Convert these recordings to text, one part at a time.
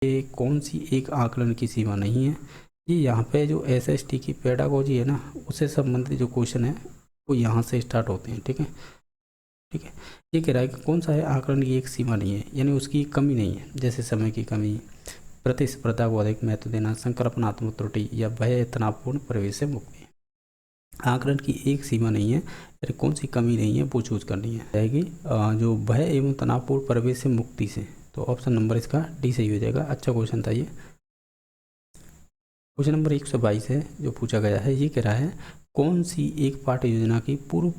ये कौन सी एक आकलन की सीमा नहीं है। ये यहाँ पे जो एसएसटी की पेडागोजी है ना, उससे संबंधित जो क्वेश्चन है वो यहाँ से स्टार्ट होते हैं। ठीक है, ठीक है। ये कह रहा है कि कौन सा है आकलन की एक सीमा नहीं है, यानी उसकी कमी नहीं है, जैसे समय की कमी, प्रतिस्पर्धा को अधिक महत्व देना, संकल्पनात्मक त्रुटि या भय तनावपूर्ण परिवेश से मुक्ति। आकलन की एक सीमा नहीं है, यानी कौन सी कमी नहीं है वो चूज करनी है जाएगी जो भय एवं तनावपूर्ण परिवेश से मुक्ति से। तो ऑप्शन नंबर इसका डी सही हो जाएगा। अच्छा क्वेश्चन था ये। क्वेश्चन नंबर 122 है जो पूछा गया है, ये कह रहा है कौन सी एक पाठ्य योजना की पूर्व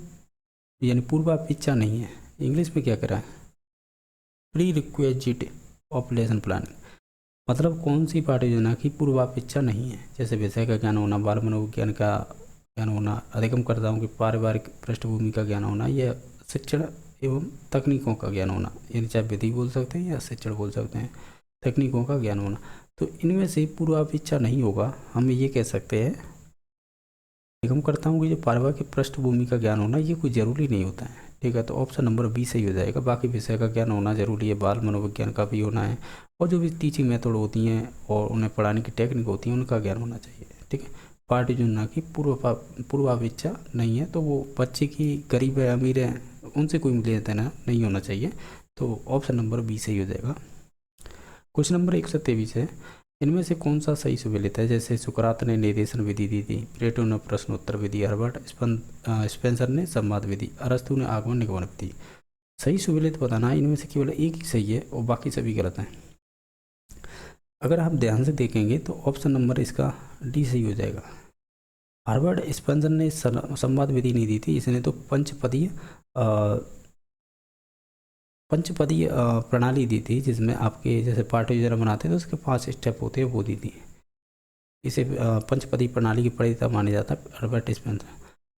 यानी पूर्वापेक्षा नहीं है। इंग्लिश में क्या कह रहा है, pre requisite of lesson planning, मतलब कौन सी पाठ्य योजना की पूर्वापेक्षा नहीं है। जैसे विषय का ज्ञान होना, बाल मनोविज्ञान का ज्ञान होना, अधिगमकर्ताओं की पारिवारिक पृष्ठभूमि का ज्ञान होना, या शिक्षण एवं तकनीकों का ज्ञान होना, यानी चाहे विधि बोल सकते हैं या शिक्षण बोल सकते हैं, तकनीकों का ज्ञान होना। तो इनमें से पूर्वापेक्षा नहीं होगा, हम ये कह सकते हैं अधिगमकर्ताओं की जो पारिवारिक पृष्ठभूमि का ज्ञान होना ये कोई ज़रूरी नहीं होता है। ठीक है, तो ऑप्शन नंबर बी सही हो जाएगा। बाकी विषय का ज्ञान होना जरूरी है, बाल मनोविज्ञान का भी होना है, और जो भी टीचिंग मेथड होती हैं और उन्हें पढ़ाने की टेक्निक होती है उनका ज्ञान होना चाहिए। ठीक है, पार्टी चुनना की पूर्वापेक्षा नहीं है, तो वो बच्चे की गरीब है अमीर है उनसे कोई लेना देना नहीं होना चाहिए। तो ऑप्शन नंबर बी सही हो जाएगा। क्वेश्चन नंबर 123 है, इनमें से कौन सा सही सुमेलित है। जैसे सुकरात ने निर्देशन विधि दी थी, प्लेटो ने प्रश्नोत्तर विधि, हर्बर्ट स्पेंसर ने संवाद विधि, अरस्तु ने आगमन निगमन विधि। सही सुमेलित बताना है, इनमें से केवल एक ही सही है और बाकी सभी गलत हैं। अगर आप ध्यान से देखेंगे तो ऑप्शन नंबर इसका डी सही हो जाएगा। हर्बर्ट स्पेंसर ने संवाद विधि नहीं दी थी, इसने तो पंचपदीय प्रणाली दी थी, जिसमें आपके जैसे पाठ्य योजना बनाते हैं तो उसके 5 स्टेप होते हैं, वो दी थी। इसे पंचपदी प्रणाली की प्रणेता माना जाता है हर्बर्ट स्पेंसर।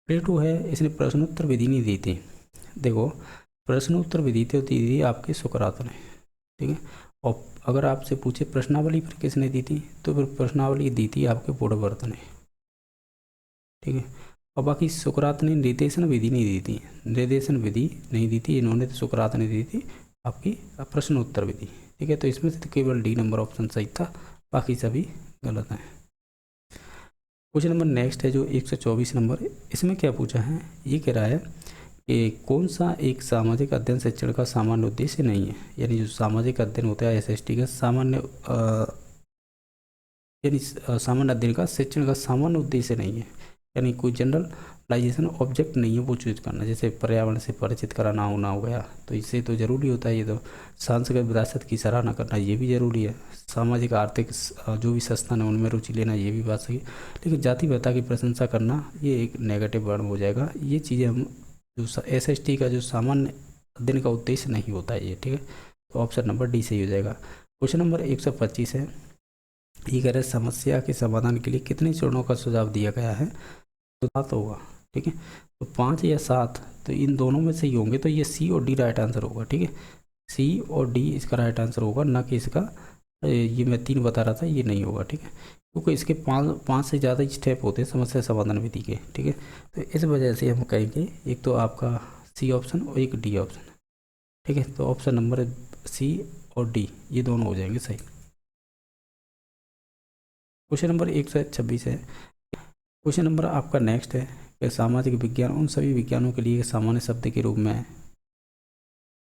प्लेटो है, इसने प्रश्नोत्तर विधि नहीं दी थी। देखो, प्रश्नोत्तर विधि तो दी थी आपके सुकरात ने। ठीक है, और अगर आपसे पूछे प्रश्नावली फिर किसने दी थी, तो फिर प्रश्नावली दी थी आपके बोधवर्त ने। ठीक है, और बाकी सुकरात ने निर्देशन विधि नहीं दी थी, निर्देशन विधि नहीं दी थी इन्होंने, तो सुकरात ने दी थी आपकी प्रश्नोत्तर विधि। ठीक है, तो इसमें से तो केवल डी नंबर ऑप्शन सही था, बाकी सभी गलत हैं। क्वेश्चन नंबर नेक्स्ट है जो 124 नंबर, इसमें क्या पूछा है, ये कह रहा है कि कौन सा एक सामाजिक अध्ययन शिक्षण का सामान्य उद्देश्य नहीं है। यानी जो सामाजिक अध्ययन होता है एसएसटी का सामान्य यानी सामान्य अध्ययन का शिक्षण का सामान्य उद्देश्य नहीं है, यानी कोई जनरलाइजेशन ऑब्जेक्ट नहीं है वो चूज करना। जैसे पर्यावरण से परिचित कराना होना हो गया, तो इससे तो जरूरी होता है ये तो। सांस्कृतिक विरासत की सराहना करना ये भी जरूरी है। सामाजिक आर्थिक जो भी संस्थान है उनमें रुचि लेना ये भी बात सही है। लेकिन जाति प्रथा की प्रशंसा करना ये एक नेगेटिव वर्ड हो जाएगा। ये चीज़ें हम जो एसएसटी का जो सामान्य अध्ययन का उद्देश्य नहीं होता है ये। ठीक है, तो ऑप्शन नंबर डी सही हो जाएगा। क्वेश्चन नंबर 125 है, ये कह रहे समस्या के समाधान के लिए कितने चरणों का सुझाव दिया गया है, तो 7 होगा। ठीक है, तो 5 या 7 तो इन दोनों में से ही होंगे, तो ये सी और डी राइट आंसर होगा। ठीक है, सी और डी इसका राइट आंसर होगा, ना कि इसका ये मैं 3 बता रहा था ये नहीं होगा। ठीक है, क्योंकि इसके 5 से ज़्यादा स्टेप होते हैं समस्या समाधान विधि के। ठीक है, तो इस वजह से हम कहेंगे एक तो आपका सी ऑप्शन और एक डी ऑप्शन। ठीक है, तो ऑप्शन नंबर सी और डी ये दोनों हो जाएंगे सही। क्वेश्चन नंबर 126 है, क्वेश्चन नंबर आपका नेक्स्ट है कि सामाजिक विज्ञान उन सभी विज्ञानों के लिए सामान्य शब्द के रूप में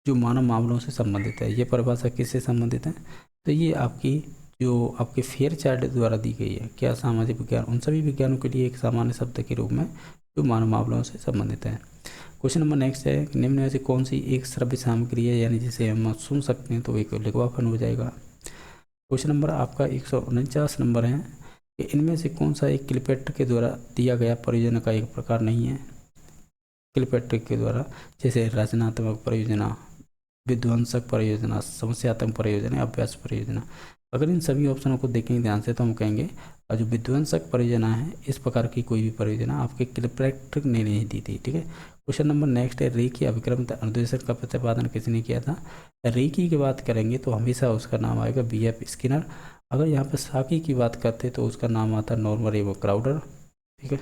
जो मानव मामलों से संबंधित है। ये परिभाषा किससे संबंधित है, तो ये आपकी जो आपके फेयरचाइल्ड द्वारा दी गई है। क्या सामाजिक विज्ञान उन सभी विज्ञानों के लिए एक सामान्य शब्द के रूप में जो मानव मामलों से संबंधित है। क्वेश्चन नंबर नेक्स्ट है, निम्न में से कौन सी एक श्रव्य सामग्री है, यानी जिसे हम सुन सकते हैं, तो एक लिखवापन हो जाएगा। क्वेश्चन नंबर आपका 149 नंबर है कि इनमें से कौन सा एक क्लिपेट के द्वारा दिया गया परियोजना का एक प्रकार नहीं है। क्लिपेट के द्वारा जैसे रचनात्मक परियोजना, विध्वंसक परियोजना, समस्यात्मक परियोजना, अभ्यास परियोजना। अगर इन सभी ऑप्शनों को देखेंगे ध्यान से तो हम कहेंगे जो विध्वंसक परियोजना है इस प्रकार की कोई भी परियोजना आपके क्लिपेट ने नहीं दी थी। ठीक है, क्वेश्चन नंबर नेक्स्ट है, रेखीय अभिक्रम अनुदेशन का प्रतिपादन किसने किया था। रेखी की बात करेंगे तो हमेशा उसका नाम आएगा BF स्किनर। अगर यहाँ पर साकी की बात करते तो उसका नाम आता नॉर्मन एवं क्राउडर। ठीक है,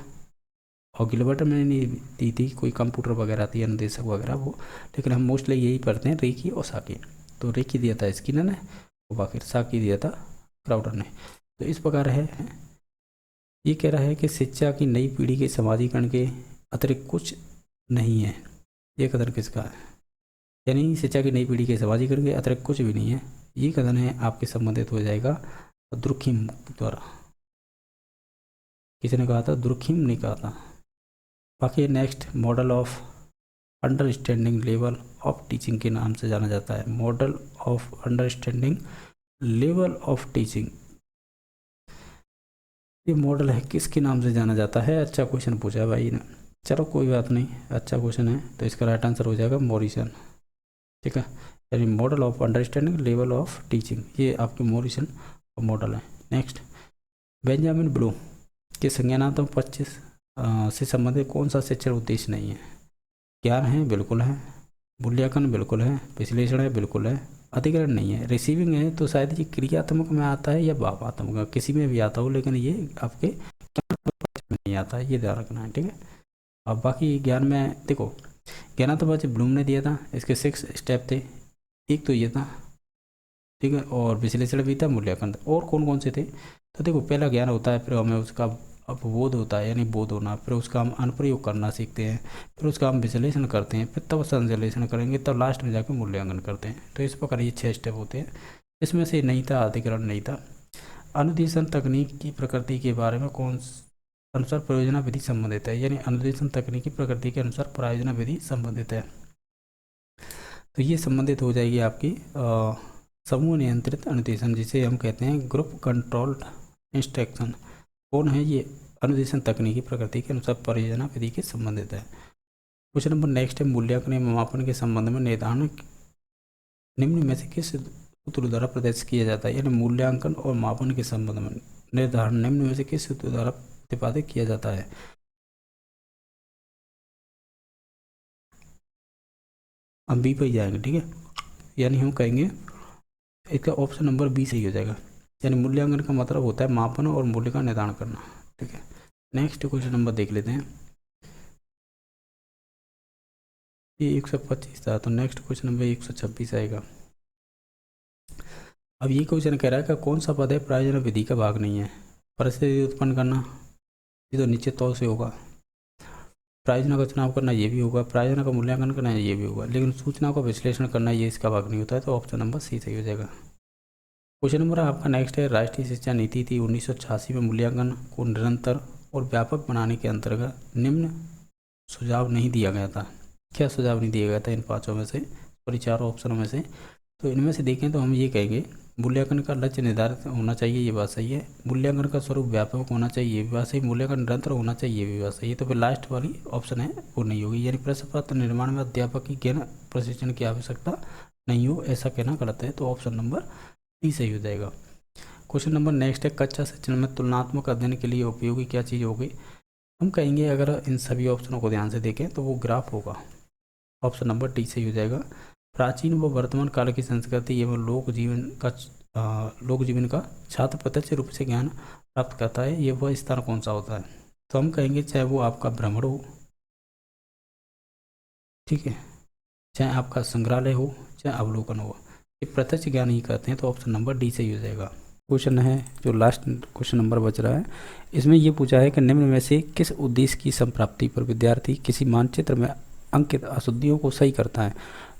और गिलबर्ट में नहीं दी थी, कोई कंप्यूटर वगैरह थी अनुदेशक वगैरह वो, लेकिन हम मोस्टली यही पढ़ते हैं रेखी और साकी। तो रेखी दिया था स्किनर ने, आखिर साकी दिया था क्राउडर ने। तो इस प्रकार है, ये कह रहा है कि शिक्षा की नई पीढ़ी के समाजीकरण के अतिरिक्त कुछ नहीं है। ये कथन किसका है? यानी शिक्षा की नई पीढ़ी के समाजीकरण के अतिरिक्त कुछ भी नहीं है, ये कथन है आपके संबंधित हो जाएगा दुर्खिम द्वारा। किसने कहा था? दुर्खिम ने कहा था। बाकी next model of understanding level of teaching के नाम से जाना जाता है। Model of understanding level of teaching, ये मॉडल है किसके नाम से जाना जाता है? अच्छा क्वेश्चन पूछा है भाई ने, चलो कोई बात नहीं, अच्छा क्वेश्चन है। तो इसका राइट आंसर हो जाएगा मॉरिसन। ठीक है, यानी model of understanding level of teaching, ये आपके मॉरिसन का मॉडल है। नेक्स्ट, बेंजामिन ब्लूम के संज्ञानात्मक पक्ष से संबंधित कौन सा शिक्षण उद्देश्य नहीं है? ज्ञान है, बिल्कुल है। मूल्यांकन बिल्कुल है। विश्लेषण है, बिल्कुल है। अधिकरण नहीं है। रिसीविंग है तो शायद ये क्रियात्मक में आता है या भावात्मक में, किसी में भी आता हो, लेकिन ये आपके में नहीं आता है, ये ध्यान रखना है। ठीक है, अब बाकी ज्ञान में देखो, ज्ञानात्मक ब्लूम ने दिया था, इसके 6 स्टेप थे, एक तो ये था, ठीक है, और विश्लेषण भी था, मूल्यांकन था। और कौन कौन से थे? तो देखो, पहला ज्ञान होता है, फिर हमें उसका अपबोध होता है यानी बोध होना, फिर उसका हम अनुप्रयोग करना सीखते हैं, फिर उसका हम विश्लेषण करते हैं, फिर तब संश्लेषण करेंगे, तब लास्ट में जाकर मूल्यांकन करते हैं। तो इस प्रकार ये 6 स्टेप होते हैं। इसमें से नहीं था, अधिकरण नहीं था। अनुदेशन तकनीक की प्रकृति के बारे में कौन अनुसार प्रयोजना विधि संबंधित है? यानी अनुदेशन तकनीकी प्रकृति के अनुसार प्रयोजना विधि संबंधित है। तो ये संबंधित हो जाएगी आपकी समूह नियंत्रित अनुदेशन, जिसे हम कहते हैं ग्रुप कंट्रोल्ड इंस्ट्रक्शन। कौन है ये? अनुदेशन तकनीकी प्रकृति के अनुसार परियोजना विधि के संबंधित है। क्वेश्चन नंबर नेक्स्ट है, मूल्यांकन एवं मापन के संबंध में निर्धारण निम्न में से किस सूत्र द्वारा प्रदर्शित किया जाता है? यानी मूल्यांकन और मापन के संबंध में निर्धारण निम्न में से किस सूत्र द्वारा प्रतिपादित किया जाता है? हम बी पर ही जाएंगे। ठीक है, यानी हम कहेंगे इसका ऑप्शन नंबर बी सही हो जाएगा। यानी मूल्यांकन का मतलब होता है मापन और मूल्य का निर्धारण करना। ठीक है, नेक्स्ट क्वेश्चन नंबर देख लेते हैं। ये 125 था, तो नेक्स्ट क्वेश्चन नंबर 126 आएगा। अब ये क्वेश्चन कह रहा है कि कौन सा पद है प्रयोजन विधि का भाग नहीं है? परिस्थिति उत्पन्न करना, ये तो निश्चित तौर से होगा। प्रायोजना का चुनाव करना, ये भी होगा। प्रायोजना का मूल्यांकन करना, ये भी होगा। लेकिन सूचनाओं का विश्लेषण करना, ये इसका भाग नहीं होता है। तो ऑप्शन नंबर सी सही हो जाएगा। क्वेश्चन नंबर आपका नेक्स्ट है, राष्ट्रीय शिक्षा नीति थी 1986 में मूल्यांकन को निरंतर और व्यापक बनाने के अंतर्गत निम्न सुझाव नहीं दिया गया था। क्या सुझाव नहीं दिया गया था इन 5 में से, सॉरी 4 ऑप्शनों में से? तो इनमें से देखें तो हम ये कहेंगे मूल्यांकन का लक्ष्य निर्धारित होना चाहिए, ये बात सही है। मूल्यांकन का स्वरूप व्यापक होना चाहिए, ये भी बात सही। मूल्यांकन निरंतर होना चाहिए, ये भी बात सही है। तो फिर लास्ट वाली ऑप्शन है वो नहीं होगी, यानी प्रश्न पत्र निर्माण में अध्यापक की ज्ञान प्रशिक्षण की आवश्यकता नहीं हो, ऐसा कहना गलत है। तो ऑप्शन नंबर डी सही हो जाएगा। क्वेश्चन नंबर नेक्स्ट है, कक्षा शिक्षण में तुलनात्मक अध्ययन के लिए उपयोगी क्या चीज़ होगी? हम कहेंगे अगर इन सभी ऑप्शनों को ध्यान से देखें तो वो ग्राफ होगा। ऑप्शन नंबर डी सही हो जाएगा। प्राचीन व वर्तमान काल की संस्कृति एवं लोक जीवन का छात्र प्रत्यक्ष रूप से ज्ञान प्राप्त करता है, ये वह स्थान कौन सा होता है? तो हम कहेंगे चाहे वो आपका भ्रमण हो, ठीक है, चाहे आपका संग्रहालय हो, चाहे अवलोकन हो, ये प्रत्यक्ष ज्ञान ही करते हैं। तो ऑप्शन नंबर डी सही हो जाएगा। क्वेश्चन है जो लास्ट क्वेश्चन नंबर बच रहा है, इसमें ये पूछा है कि निम्न में से किस उद्देश्य की संप्राप्ति पर विद्यार्थी किसी मानचित्र में अंकित अशुद्धियों को सही करता है?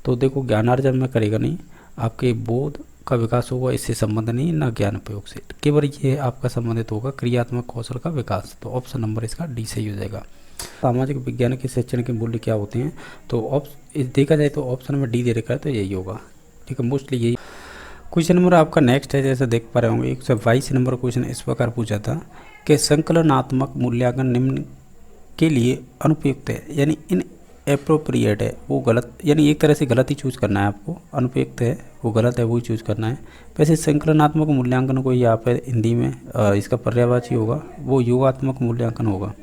तो देखो, ज्ञानार्जन में करेगा नहीं, आपके बोध का विकास होगा, इससे संबंध नहीं, ना ज्ञान उपयोग से, केवल ये आपका संबंधित होगा क्रियात्मक कौशल का विकास। तो ऑप्शन नंबर इसका डी सही हो जाएगा। सामाजिक विज्ञान के शिक्षण के मूल्य क्या होते हैं? तो देखा जाए तो ऑप्शन में डी दे रखा है, तो यही होगा। ठीक है, मोस्टली यही। क्वेश्चन नंबर आपका नेक्स्ट है, जैसे देख पा रहे होंगे 122 नंबर क्वेश्चन इस प्रकार पूछा था कि संकलनात्मक मूल्यांकन निम्न के लिए अनुपयुक्त है, यानी इन एप्रोप्रिएट है, वो गलत, यानी एक तरह से गलत ही चूज़ करना है आपको। अनुपयुक्त है वो गलत है, वो ही चूज़ करना है। वैसे संकलनात्मक मूल्यांकन को यहाँ पर हिंदी में इसका पर्यायवाची होगा, वो योगात्मक मूल्यांकन होगा।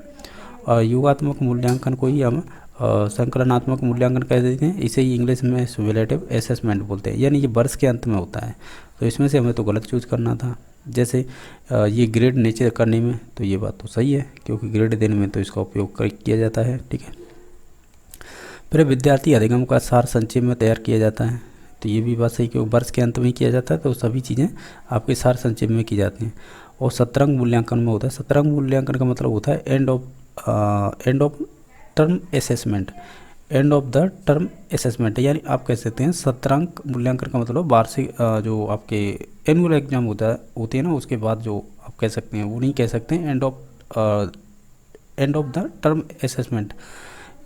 और योगात्मक मूल्यांकन को ही हम संकलनात्मक मूल्यांकन कह देते हैं, इसे ही इंग्लिश में सुमेलेटिव असेसमेंट बोलते हैं, यानी ये वर्ष के अंत में होता है। तो इसमें से हमें तो गलत चूज़ करना था। जैसे ये ग्रेड नीचे करने में, तो ये बात तो सही है, क्योंकि ग्रेड देने में तो इसका उपयोग किया जाता है। ठीक है, फिर विद्यार्थी अधिगम का सार संक्षेप में तैयार किया जाता है, तो ये भी बात सही, क्योंकि वर्ष के अंत में किया जाता है तो सभी चीज़ें आपके सार संक्षेप में की जाती हैं। और सत्रांक मूल्यांकन में होता है, सत्रांक मूल्यांकन का मतलब होता है end of term assessment, end of the term assessment, यानी आप कह सकते हैं सत्रांक मूल्यांकन का मतलब वार्षिक जो आपके एनुअल एग्जाम होते हैं ना, उसके बाद जो आप कह सकते हैं, वो नहीं कह सकते हैं end of the term assessment,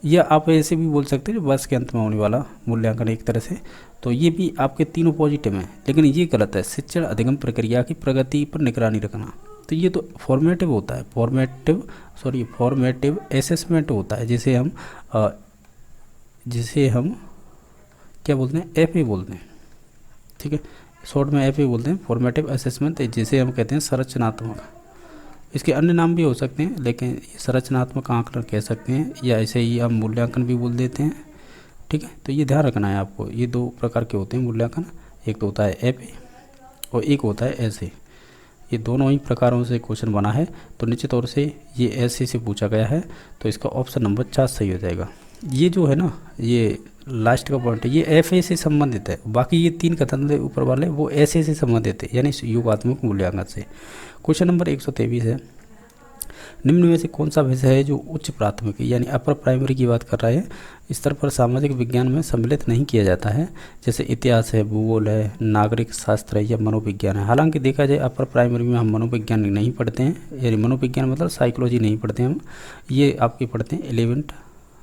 या आप ऐसे भी बोल सकते हैं जो वर्ष के अंत में होने वाला मूल्यांकन एक तरह से। तो ये भी आपके तीनों पॉजिटिव हैं, लेकिन ये गलत है। शिक्षण अधिगम प्रक्रिया की प्रगति पर निगरानी रखना, तो ये तो फॉर्मेटिव होता है, फॉर्मेटिव असेसमेंट होता है, जिसे हम क्या बोलते हैं, एफ बोलते हैं, ठीक है, शॉर्ट में एफ बोलते हैं, फॉर्मेटिव असेसमेंट, जिसे हम कहते हैं संरचनात्मक। इसके अन्य नाम भी हो सकते हैं, लेकिन ये संरचनात्मक आंकलन कह सकते हैं, या ऐसे ही हम मूल्यांकन भी बोल देते हैं, ठीक है। तो ये ध्यान रखना है आपको, ये दो प्रकार के होते हैं मूल्यांकन, एक तो होता है एफ और एक होता है ऐसे, ये दोनों ही प्रकारों से क्वेश्चन बना है। तो निश्चित तौर से ये ऐसे से पूछा गया है, तो इसका ऑप्शन नंबर 4 सही हो जाएगा। ये जो है ना, ये लास्ट का पॉइंट है, ये एफ से संबंधित है, बाकी ये 3 कथन ऊपर वाले वो ऐसे से संबंधित है, यानी योगात्मक मूल्यांकन से। क्वेश्चन नंबर 123 है, निम्न में से कौन सा विषय है जो उच्च प्राथमिक यानी अपर प्राइमरी की बात कर रहा है स्तर पर सामाजिक विज्ञान में सम्मिलित नहीं किया जाता है, जैसे इतिहास है, भूगोल है, नागरिक शास्त्र है या मनोविज्ञान है। हालांकि देखा जाए अपर प्राइमरी में हम मनोविज्ञान नहीं पढ़ते हैं, यानी मनोविज्ञान मतलब साइकोलॉजी नहीं पढ़ते हम, ये आपके पढ़ते हैं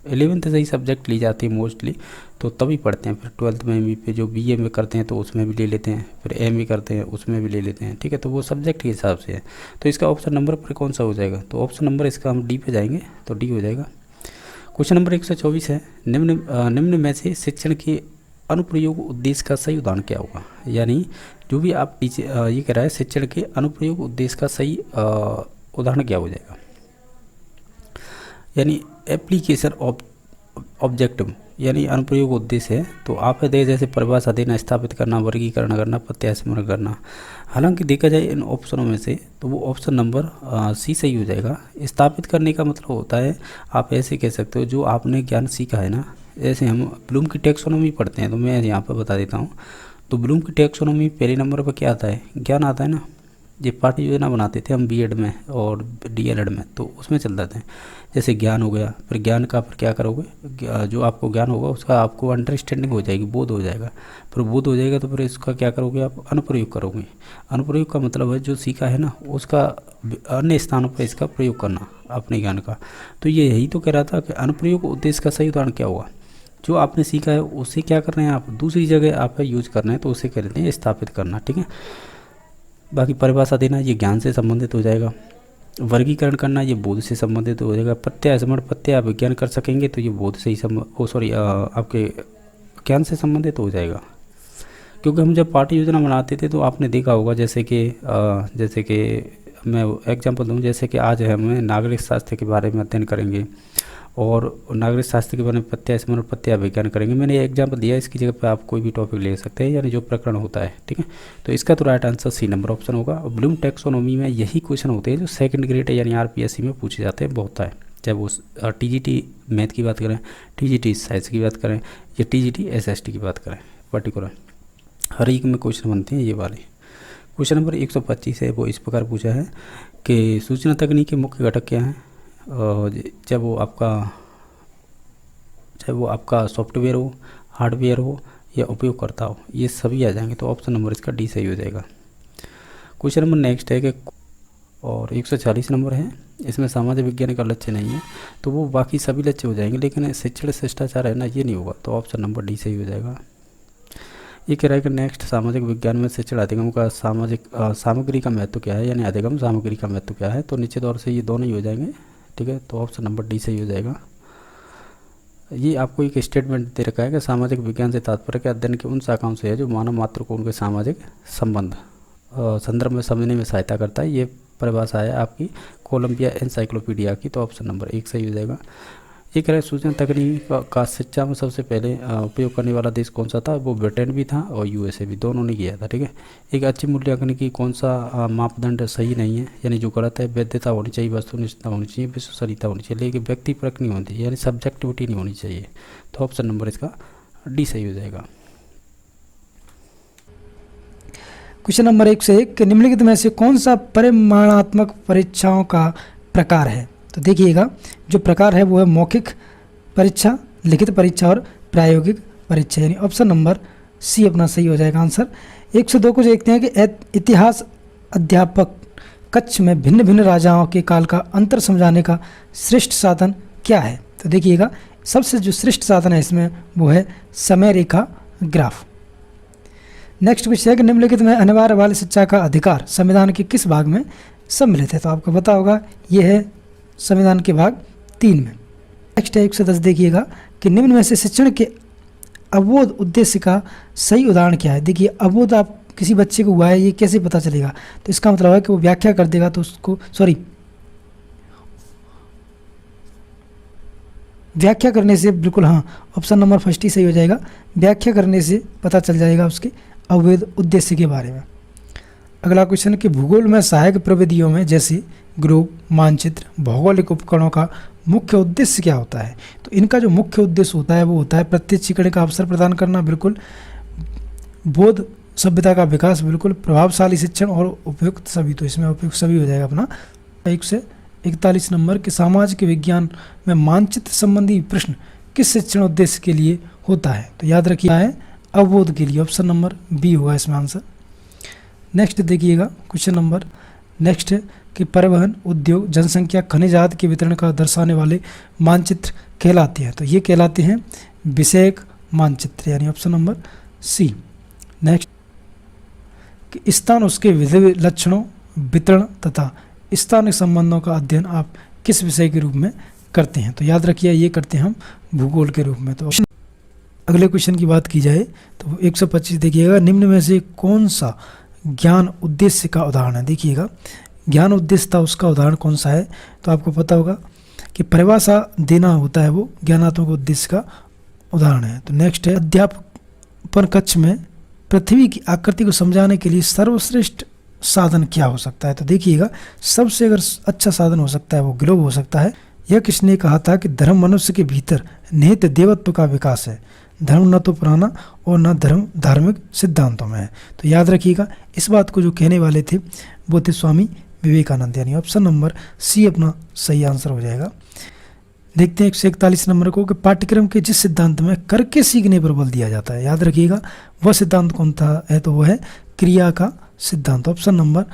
11th से ही सब्जेक्ट ली जाती है मोस्टली, तो तभी पढ़ते हैं। फिर 12th में भी पे जो बीए में करते हैं तो उसमें भी ले लेते हैं, फिर एमए करते हैं उसमें भी ले लेते हैं, ठीक है। तो वो सब्जेक्ट के हिसाब से है। तो इसका ऑप्शन नंबर पर कौन सा हो जाएगा, तो ऑप्शन नंबर इसका हम डी पे जाएंगे, तो डी हो जाएगा। क्वेश्चन नंबर 124 है, निम्न में से शिक्षण के अनुप्रयोग उद्देश्य का सही उदाहरण क्या होगा, यानी जो भी आप ये कह रहा है शिक्षण के अनुप्रयोग उद्देश्य का सही उदाहरण क्या हो जाएगा, यानी एप्लीकेशन ऑब्जेक्टिव यानी अनुप्रयोग उद्देश्य है। तो आप दे जैसे परिभाषा देना, स्थापित करना, वर्गीकरण करना, प्रत्यास्मरण करना। हालांकि देखा जाए इन ऑप्शनों में से तो वो ऑप्शन नंबर सी सही हो जाएगा। स्थापित करने का मतलब होता है, आप ऐसे कह सकते हो जो आपने ज्ञान सीखा है ना, जैसे हम ब्लूम की टैक्सोनॉमी पढ़ते हैं, तो मैं यहाँ पर बता देता हूँ। तो ब्लूम की टैक्सोनॉमी पहले नंबर पर क्या आता है, ज्ञान आता है ना। ये पाठ्य योजना बनाते थे हम बीएड में और डीएलएड में, तो उसमें चलता था। जैसे ज्ञान हो गया, फिर ज्ञान का फिर क्या करोगे, जो आपको ज्ञान होगा उसका आपको अंडरस्टैंडिंग हो जाएगी, बोध हो जाएगा। फिर बोध हो जाएगा तो फिर इसका क्या करोगे, आप अनुप्रयोग करोगे। अनुप्रयोग का मतलब है जो सीखा है ना उसका अन्य स्थानों पर इसका प्रयोग करना अपने ज्ञान का। तो ये यही तो कह रहा था कि अनुप्रयोग उद्देश्य का सही उदाहरण क्या हुआ, जो आपने सीखा है उसे क्या कर रहे हैं आप दूसरी जगह आप यूज कर रहे हैं, तो उसे कहते हैं स्थापित करना, ठीक है। बाकी परिभाषा देना ये ज्ञान से संबंधित हो जाएगा, वर्गीकरण करना ये बोध से संबंधित हो जाएगा, प्रत्यास्मरण प्रत्यय आप विज्ञान कर सकेंगे तो ये बोध से ही आपके ज्ञान से संबंधित हो जाएगा। क्योंकि हम जब पाठ्य योजना बनाते थे तो आपने देखा होगा, जैसे कि मैं एग्जांपल दूं, जैसे कि आज हम नागरिक शास्त्र के बारे में अध्ययन करेंगे और नागरिक शास्त्र के बारे में प्रत्यास्मरण प्रत्यय विज्ञान करेंगे। मैंने ये एग्जाम्पल दिया, इसकी जगह पे आप कोई भी टॉपिक ले सकते हैं, यानी जो प्रकरण होता है, ठीक है। तो इसका तो right answer C number option होगा। और ब्लूम टैक्सोनॉमी में यही क्वेश्चन होते हैं जो सेकंड ग्रेड यानी आरपीएससी में पूछे जाते हैं बहुत है, चाहे वो टीजीटी मैथ की बात करें, टीजीटी साइंस की बात करें या टीजीटी एसएसटी की बात करें, पर्टिकुलर हर एक में क्वेश्चन बनते हैं ये वाले। क्वेश्चन नंबर 125 है, वो इस प्रकार पूछा है कि सूचना तकनीक के मुख्य घटक क्या हैं। चाहे वो आपका सॉफ्टवेयर हो, हार्डवेयर हो या उपयोगकर्ता हो, ये सभी आ जाएंगे। तो ऑप्शन नंबर इसका डी सही हो जाएगा। क्वेश्चन नंबर नेक्स्ट है कि और 140 नंबर है, इसमें सामाजिक विज्ञान का लक्ष्य नहीं है, तो वो बाकी सभी लक्ष्य हो जाएंगे, लेकिन शिक्षण शिष्टाचार है ना, ये नहीं होगा, तो ऑप्शन नंबर डी सही हो जाएगा। ये कह रहा है कि नेक्स्ट सामाजिक विज्ञान में शिक्षण अधिगम का सामग्री का महत्व क्या है, यानी अधिगम सामग्री का महत्व क्या है। तो निश्चित तौर से ये दोनों ही हो जाएंगे, ठीक है। तो ऑप्शन नंबर डी सही हो जाएगा। ये आपको एक स्टेटमेंट दे रखा है कि सामाजिक विज्ञान से तात्पर्य के अध्ययन की उन शाखाओं से है जो मानव मात्र को उनके सामाजिक संबंध संदर्भ में समझने में सहायता करता है। ये परिभाषा है आपकी कोलंबिया एनसाइक्लोपीडिया की, तो ऑप्शन नंबर 1 सही हो जाएगा। ये कह रहे सूचना तकनीक का शिक्षा में सबसे पहले उपयोग करने वाला देश कौन सा था, वो ब्रिटेन भी था और यूएसए भी, दोनों ने किया था, ठीक है। एक अच्छी मूल्यांकन की कौन सा मापदंड सही नहीं है, यानी जो गलत है, वैधता होनी चाहिए, वस्तुनिष्ठता होनी चाहिए, विश्वसनीयता होनी चाहिए, लेकिन व्यक्ति परक नहीं होनी चाहिए, यानी सब्जेक्टिविटी नहीं होनी चाहिए। तो ऑप्शन नंबर इसका डी सही हो जाएगा। क्वेश्चन नंबर 101, निम्नलिखित में से कौन सा परिमाणात्मक परीक्षाओं का प्रकार है? तो देखिएगा, जो प्रकार है वो है मौखिक परीक्षा, लिखित परीक्षा और प्रायोगिक परीक्षा, यानी ऑप्शन नंबर सी अपना सही हो जाएगा आंसर। 102 को देखते हैं कि इतिहास अध्यापक कक्ष में भिन्न भिन्न राजाओं के काल का अंतर समझाने का श्रेष्ठ साधन क्या है? तो देखिएगा, सबसे जो श्रेष्ठ साधन है इसमें वो है समय रेखा ग्राफ। नेक्स्ट क्वेश्चन है कि निम्नलिखित में अनिवार्य बाल शिक्षा का अधिकार संविधान के किस भाग में सम्मिलित है? तो आपको पता होगा ये है संविधान के भाग 3 में। नेक्स्ट है 110, देखिएगा कि निम्न में से शिक्षण के अवबोध उद्देश्य का सही उदाहरण क्या है? देखिए, अवबोध आप किसी बच्चे को हुआ है ये कैसे पता चलेगा? तो इसका मतलब है कि वो व्याख्या कर देगा, तो उसको व्याख्या करने से, बिल्कुल हाँ, ऑप्शन नंबर फर्स्ट ही सही हो जाएगा। व्याख्या करने से पता चल जाएगा उसके अवबोध उद्देश्य के बारे में। अगला क्वेश्चन कि भूगोल में सहायक प्रविधियों में जैसे ग्लोब, मानचित्र, भौगोलिक उपकरणों का मुख्य उद्देश्य क्या होता है? तो इनका जो मुख्य उद्देश्य होता है वो होता है प्रत्यक्ष सीखने का अवसर प्रदान करना, बिल्कुल, बोध सभ्यता का विकास, बिल्कुल, प्रभावशाली शिक्षण और उपयुक्त सभी। तो इसमें उपयुक्त सभी हो जाएगा अपना। 141 नंबर के सामाजिक विज्ञान में मानचित्र संबंधी प्रश्न किस शिक्षण उद्देश्य के लिए होता है? तो याद रखिए है अवबोध के लिए, ऑप्शन नंबर बी होगा इसमें आंसर। नेक्स्ट देखिएगा क्वेश्चन नंबर नेक्स्ट है कि परिवहन, उद्योग, जनसंख्या, खनिज आदि के वितरण का दर्शाने वाले मानचित्र कहलाते हैं। तो ये कहलाते हैं विषयक मानचित्र, यानी ऑप्शन नंबर सी। नेक्स्ट कि स्थान, उसके विधि लक्षणों, वितरण तथा स्थानिक संबंधों का अध्ययन आप किस विषय के रूप में करते हैं? तो याद रखिए ये करते हैं हम भूगोल के रूप में। तो अगले क्वेश्चन की बात की जाए तो 125 देखिएगा, निम्न में से कौन सा ज्ञान उद्देश्य का उदाहरण है? देखिएगा, ज्ञान उद्देश्य था उसका उदाहरण कौन सा है? तो आपको पता होगा कि परिभाषा देना होता है वो ज्ञानात्मक उद्देश्य का उदाहरण है। तो नेक्स्ट है अध्यापन कक्ष में पृथ्वी की आकृति को समझाने के लिए सर्वश्रेष्ठ साधन क्या हो सकता है? तो देखिएगा, सबसे अगर अच्छा साधन हो सकता है वो ग्लोब हो सकता है। यह किसने कहा था कि धर्म मनुष्य के भीतर निहित देवत्व का विकास है, धर्म न तो पुराना और न धर्म धार्मिक सिद्धांतों में है। तो याद रखिएगा, इस बात को जो कहने वाले थे वो थे स्वामी विवेकानंद, यानी ऑप्शन नंबर सी अपना सही आंसर हो जाएगा। देखते हैं 141 नंबर को कि पाठ्यक्रम के जिस सिद्धांत में करके सीखने पर बल दिया जाता है, याद रखिएगा वह सिद्धांत कौन था है? तो वह है क्रिया का सिद्धांत, ऑप्शन नंबर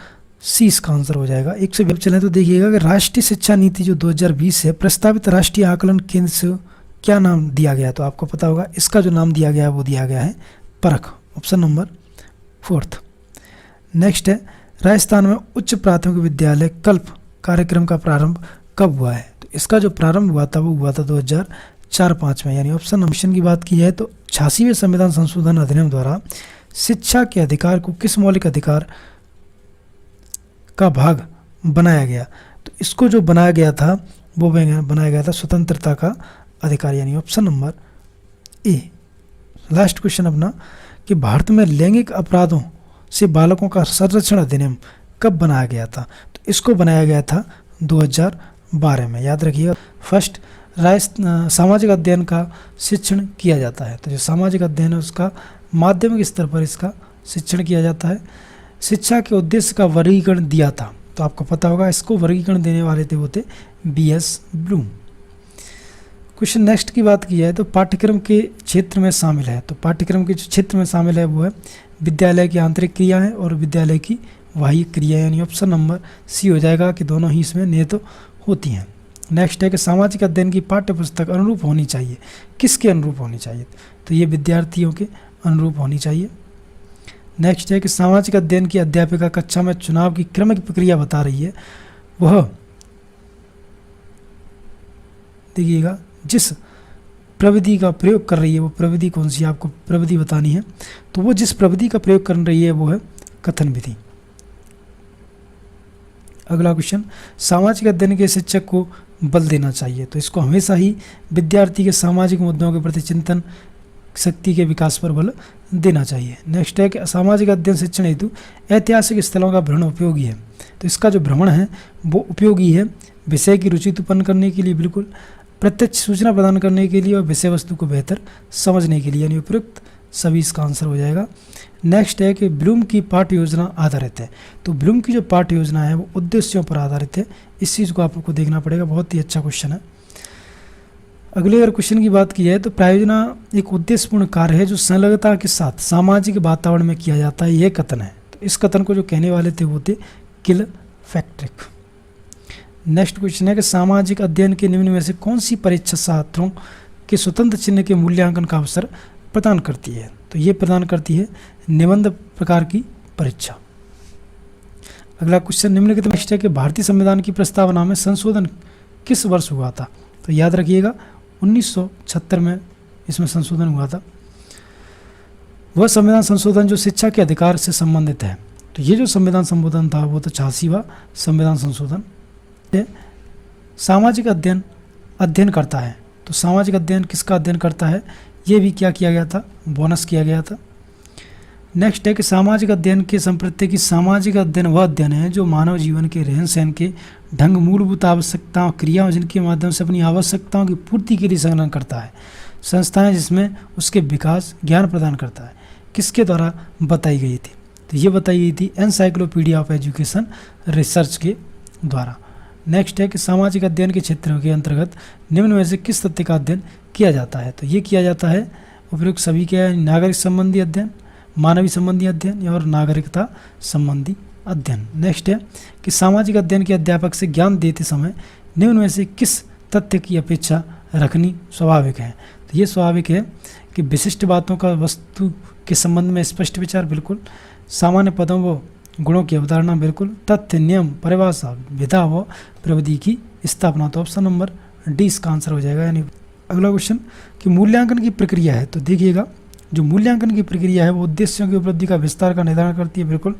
सी इसका आंसर हो जाएगा। 120 चलें तो देखिएगा कि राष्ट्रीय शिक्षा नीति जो 2020 है, प्रस्तावित राष्ट्रीय आकलन केंद्र से क्या नाम दिया गया? तो आपको पता होगा इसका जो नाम दिया गया है वो दिया गया है परख, ऑप्शन नंबर 4। नेक्स्ट है राजस्थान में उच्च प्राथमिक विद्यालय कल्प कार्यक्रम का प्रारंभ कब हुआ है? तो इसका जो प्रारंभ हुआ था वो हुआ था 2004-05 में, यानी ऑप्शन नंबर की बात की जाए तो 86वें संविधान संशोधन अधिनियम द्वारा शिक्षा के अधिकार को किस मौलिक अधिकार का भाग बनाया गया? तो इसको जो बनाया गया था वो बनाया गया था स्वतंत्रता का अधिकार, यानी option number A. Last question अपना कि भारत में लैंगिक अपराधों से बालकों का संरक्षण अधिनियम कब बनाया गया था? तो इसको बनाया गया था 2012 में, याद रखिएगा। फर्स्ट सामाजिक अध्ययन का शिक्षण किया जाता है, तो जो सामाजिक अध्ययन है उसका माध्यमिक स्तर पर इसका शिक्षण किया जाता है। शिक्षा के उद्देश्य का वर्गीकरण दिया था, तो आपको पता होगा इसको वर्गीकरण देने वाले थे वो थे BS ब्लूम। क्वेश्चन नेक्स्ट की बात की जाए तो पाठ्यक्रम के क्षेत्र में शामिल है, तो पाठ्यक्रम के जो क्षेत्र में शामिल है वो है विद्यालय की आंतरिक क्रियाएं और विद्यालय की बाह्य क्रिया, यानी ऑप्शन नंबर सी हो जाएगा कि दोनों ही इसमें निहित होती हैं। नेक्स्ट है कि सामाजिक अध्ययन की पाठ्य पुस्तक अनुरूप होनी चाहिए, किसके अनुरूप होनी चाहिए? तो ये विद्यार्थियों के अनुरूप होनी चाहिए। नेक्स्ट है कि सामाजिक अध्ययन की अध्यापिका कक्षा में चुनाव की क्रमिक प्रक्रिया बता रही है, वह देखिएगा जिस प्रविधि का प्रयोग कर रही है वो प्रविधि कौन सी है, आपको प्रविधि बतानी है। तो वो जिस प्रविधि का प्रयोग कर रही है वो है कथन विधि। अगला क्वेश्चन, सामाजिक अध्ययन के शिक्षक को बल देना चाहिए, तो इसको हमेशा ही विद्यार्थी के सामाजिक मुद्दों के प्रति चिंतन शक्ति के विकास पर बल देना चाहिए। नेक्स्ट है कि सामाजिक अध्ययन शिक्षण हेतु ऐतिहासिक स्थलों का भ्रमण उपयोगी है, तो इसका जो भ्रमण है वो उपयोगी है विषय की रुचि उत्पन्न करने के लिए, बिल्कुल, प्रत्यक्ष सूचना प्रदान करने के लिए और विषय वस्तु को बेहतर समझने के लिए, यानी उपयुक्त सभी इसका आंसर हो जाएगा। नेक्स्ट है कि ब्लूम की पाठ्य योजना आधारित है। तो ब्लूम की जो पाठ्य योजना है वो उद्देश्यों पर आधारित है। इस चीज़ को आपको देखना पड़ेगा, बहुत ही अच्छा क्वेश्चन है। अगले अगर क्वेश्चन की बात की जाए तो प्रायोजना एक उद्देश्यपूर्ण कार्य है जो संलग्नता के साथ सामाजिक वातावरण में किया जाता है, यह कथन है। तो इस कथन को जो कहने वाले थे वो थे किलपैट्रिक। नेक्स्ट क्वेश्चन है कि सामाजिक अध्ययन के निम्न में से कौन सी परीक्षा छात्रों के स्वतंत्र चिन्ह के मूल्यांकन का अवसर प्रदान करती है? तो ये प्रदान करती है निबंध प्रकार की परीक्षा। अगला क्वेश्चन निम्नलिखित में है कि भारतीय संविधान की प्रस्तावना में संशोधन किस वर्ष हुआ था? तो याद रखिएगा 1976 में इसमें संशोधन हुआ था। वह संविधान संशोधन जो शिक्षा के अधिकार से संबंधित है। तो ये जो संविधान संशोधन था वो तो 86वां संविधान संशोधन। सामाजिक अध्ययन करता है। तो सामाजिक अध्ययन किसका अध्ययन करता है? ये भी क्या किया गया था? बोनस किया गया था। नेक्स्ट है कि सामाजिक अध्ययन के संप्रत्य की सामाजिक अध्ययन वह अध्ययन है जो मानव जीवन के रहन सहन के ढंग, मूलभूत आवश्यकताओं, क्रियाओं जिनके माध्यम से अपनी आवश्यकताओं की पूर्ति के लिए संलग्न करता है। संस्थाएं जिसमें उसके विकास ज्ञान प्रदान करता है। किसके द्वारा बताई गई थी? तो ये बताई गई थी एनसाइक्लोपीडिया ऑफ एजुकेशन रिसर्च के द्वारा। नेक्स्ट है कि सामाजिक अध्ययन के क्षेत्रों के अंतर्गत निम्न में से किस तथ्य का अध्ययन किया जाता है? तो ये किया जाता है उपयुक्त सभी के नागरिक संबंधी अध्ययन, मानवीय संबंधी अध्ययन और नागरिकता संबंधी अध्ययन। नेक्स्ट है कि सामाजिक अध्ययन के अध्यापक से ज्ञान देते समय निम्न में से किस तथ्य की अपेक्षा रखनी स्वाभाविक है? तो ये स्वाभाविक है कि विशिष्ट बातों का वस्तु के संबंध में स्पष्ट विचार, बिल्कुल। सामान्य पदों व गुणों की अवधारणा, बिल्कुल। तथ्य, नियम, परिभाषा, विधा व प्रविधि की स्थापना। तो ऑप्शन नंबर डी इसका आंसर हो जाएगा। यानी अगला क्वेश्चन कि मूल्यांकन की प्रक्रिया है। तो देखिएगा जो मूल्यांकन की प्रक्रिया है वो उद्देश्यों की उपलब्धि का विस्तार का निर्धारण करती है, बिल्कुल।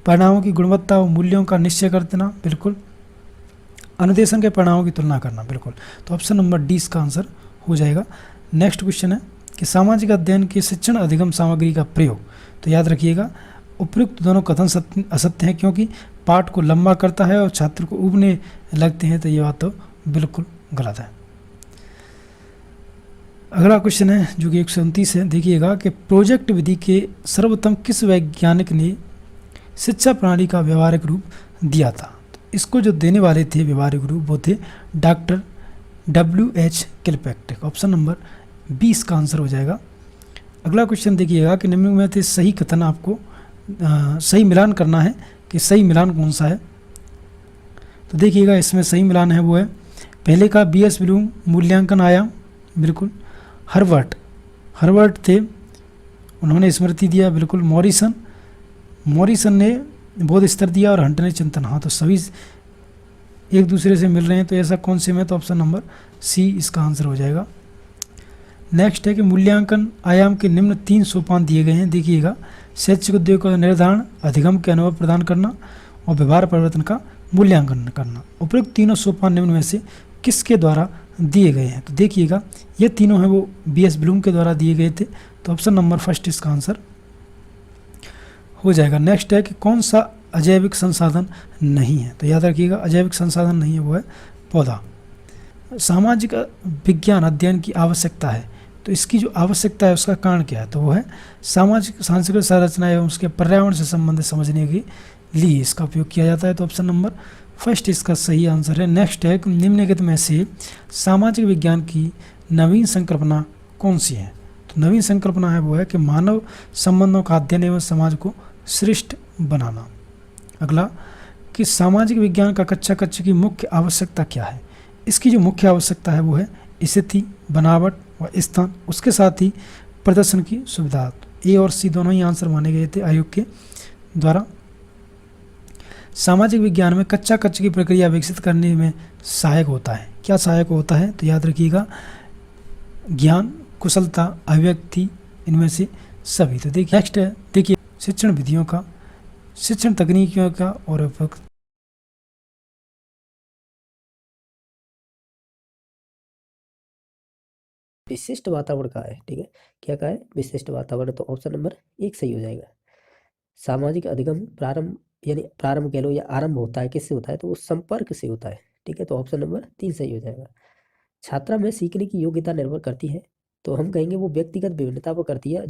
परिणामों की गुणवत्ता व मूल्यों का निश्चय करना, बिल्कुल। अनुदेशन के परिणामों की तुलना करना, बिल्कुल। तो ऑप्शन नंबर डी इसका आंसर हो जाएगा। नेक्स्ट क्वेश्चन है कि सामाजिक अध्ययन के शिक्षण अधिगम सामग्री का प्रयोग। तो याद रखिएगा उपयुक्त दोनों कथन असत्य हैं क्योंकि पाठ को लंबा करता है और छात्र को उबने लगते हैं। तो ये बात तो बिल्कुल गलत है। अगला क्वेश्चन है जो कि 129 है। देखिएगा कि प्रोजेक्ट विधि के सर्वोत्तम किस वैज्ञानिक ने शिक्षा प्रणाली का व्यवहारिक रूप दिया था? तो इसको जो देने वाले थे व्यवहारिक रूप वो थे doctor W.H. Kilpatrick. Option number B इसका आंसर हो जाएगा। अगला क्वेश्चन देखिएगा कि निम्न में से सही कथन आपको सही मिलान करना है कि सही मिलान कौन सा है। तो देखिएगा इसमें सही मिलान है वो है पहले का B.S. ब्लूम मूल्यांकन आयाम, बिल्कुल। हर्बर्ट थे, उन्होंने स्मृति दिया, बिल्कुल। मॉरिसन ने बोध स्तर दिया और हंट ने चिंतन। हाँ, तो सभी एक दूसरे से मिल रहे हैं। तो ऐसा कौन से में? तो ऑप्शन नंबर सी इसका आंसर हो जाएगा। नेक्स्ट है कि मूल्यांकन आयाम के निम्न 3 सोपान दिए गए हैं। देखिएगा शैक्षिक उद्योग का निर्धारण, अधिगम के अनुभव प्रदान करना और व्यवहार परिवर्तन का मूल्यांकन करना। उपयुक्त तीनों सोपान निम्न में से किसके द्वारा दिए गए हैं? तो देखिएगा ये तीनों हैं वो B.S. ब्लूम के द्वारा दिए गए थे। तो ऑप्शन नंबर फर्स्ट इसका आंसर हो जाएगा। नेक्स्ट है कि कौन सा अजैविक संसाधन नहीं है? तो याद रखिएगा अजैविक संसाधन नहीं है वो है पौधा। सामाजिक विज्ञान अध्ययन की आवश्यकता है। तो इसकी जो आवश्यकता है उसका कारण क्या है? तो वो है सामाजिक सांस्कृतिक संरचना एवं उसके पर्यावरण से संबंधित समझने के लिए इसका उपयोग किया जाता है। तो ऑप्शन नंबर फर्स्ट इसका सही आंसर है। नेक्स्ट है निम्नलिखित में से सामाजिक विज्ञान की नवीन संकल्पना कौन सी है? तो नवीन संकल्पना है वो है कि मानव संबंधों का अध्ययन एवं समाज को श्रेष्ठ बनाना। अगला कि सामाजिक विज्ञान का कच्चा कच्चे की मुख्य आवश्यकता क्या है? इसकी जो मुख्य आवश्यकता है वो है स्थिति, बनावट व स्थान, उसके साथ ही प्रदर्शन की सुविधा। ए और सी दोनों ही आंसर माने गए थे आयोग के द्वारा। सामाजिक विज्ञान में कच्चा कच्चे की प्रक्रिया विकसित करने में सहायक होता है। क्या सहायक होता है? तो याद रखिएगा ज्ञान, कुशलता, अभिव्यक्ति, इनमें से सभी। तो देखिए नेक्स्ट है देखिए शिक्षण विधियों का, शिक्षण तकनीकियों का और उपयुक्त विशिष्ट वातावरण का है। ठीक है, क्या का है? विशिष्ट वातावरण। तो ऑप्शन नंबर 1 सही हो जाएगा। सामाजिक अधिगम प्रारंभ यानी प्रारंभ कह लो या आरंभ होता है किससे होता है? तो वो संपर्क से होता है। ठीक है, तो ऑप्शन नंबर 3 सही हो जाएगा। छात्रा में सीखने की योग्यता निर्भर करती है। तो हम कहेंगे वो व्यक्तिगत विभिन्नता पर करती है।